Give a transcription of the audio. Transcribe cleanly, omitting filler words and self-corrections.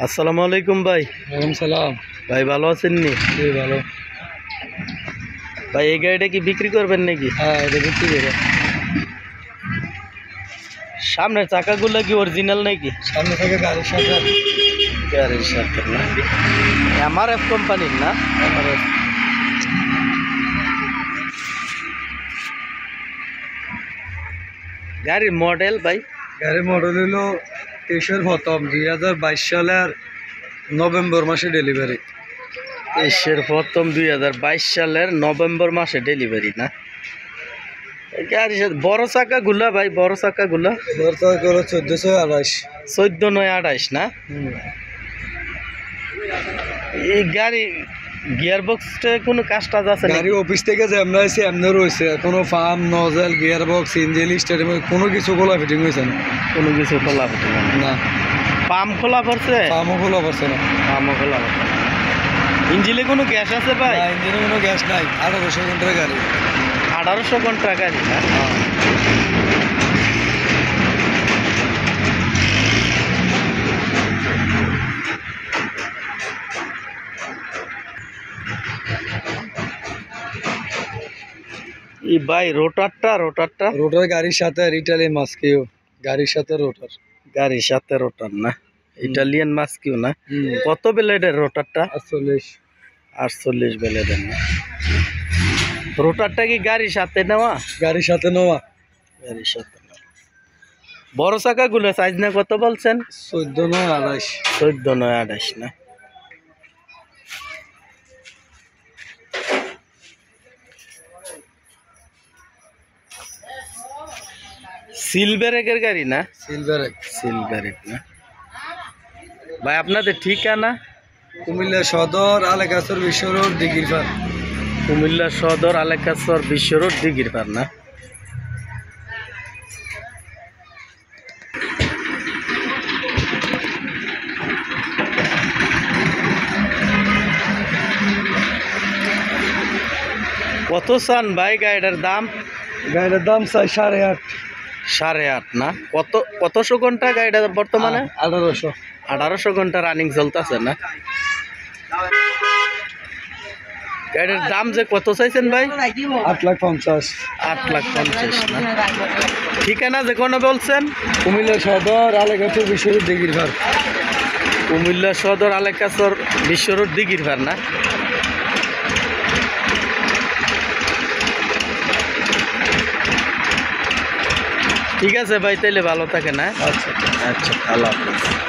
আসসালামু আলাইকুম ভাই। ওয়ালাইকুম সালাম। ভাই ভালো আছেন নি? জি ভালো। ভাই এই গাড়িটা কি বিক্রি করবেন নাকি? হ্যাঁ এটা বিক্রি করে। সামনের চাকাগুলো কি অরিজিনাল নাকি? সামনে থেকে গাড়ির সাথে গাড়ির সাথে না, এমআরএফ কোম্পানির না? এমআরএফ। গাড়ির মডেল ভাই? গাড়ির মডেল হলো 23-এর প্রথম 2022 সালের নভেম্বর মাসে ডেলিভারি। 23-এর প্রথম 2022 সালের নভেম্বর মাসে ডেলিভারি না? গাড়ির সাথে বড় চাকাগুলা ভাই, বড় চাকাগুলা বর্তমান হলো 1428। 14/9/28 না? এই গাড়ি গিয়ার বক্সটা কোনো কাজটা আছে গাড়ি অফিস থেকে যে আমরা এসে এমনি রয়েছে, কোনো pump nozzle gear box engine starting কোনো কিছু খোলা ফিটিং হয়েছে না। কোনো কিছু খোলা পড়ছে না, পাম্প খোলা পড়ছে? পাম্পও খোলা পড়ছে না। পাম্পও খোলা পড়ছে। ইঞ্জিনে কোনো গ্যাস আছে ভাই? না, ইঞ্জিনে কোনো গ্যাস নাই। 1800 ঘন্টার গাড়ি। 1800 ঘন্টা গাড়ি না? এই ভাই রোটারটা রোটার গাড়ির সাথে ইটালিয়ান মাস্কিও, গাড়ির সাথে রোটার। গাড়ির সাথে রোটার না? ইটালিয়ান মাস্কিও না? কত ব্লেডের রোটারটা? 48 ব্লেডের না? রোটারটা কি গাড়ির সাথে নেওয়া? গাড়ির সাথে নেওয়া। গাড়ির সাথে নেওয়া। বড় চাকাগুলো সাইজ না কত বলছেন? 14/9/28। 14/9/28 না? সিলভারের গাড়ি না? সিলভারের না? ভাই আপনাদের ঠিকানা? কুমিল্লা সদর আলেকাসর বিশ্ব রোড দিঘির পার। কুমিল্লা সদর আলেকাসর বিশ্ব রোড দিঘির পার না? কত চান ভাই গাড়িটার দাম? গাড়ির দাম চাই 8.5। 8.5 না? কতশো ঘন্টা গাড়িটা বর্তমানে? 1800। 1800 ঘন্টা রানিং চলতেছে না? গাড়ির দাম যে কত চাইছেন ভাই? 8,50,000। 8,50,000 না? ঠিকানা যে কোনো বলছেন? কুমিল্লা সদর আলেকাসর বিশ্ব রোড দিঘির পার। কুমিল্লা সদর আলেকাসর বিশ্ব রোড দিঘির পার না? ঠিক আছে ভাই, তাইলে ভালো থাকে না? আচ্ছা আচ্ছা, আল্লাহ হাফেজ।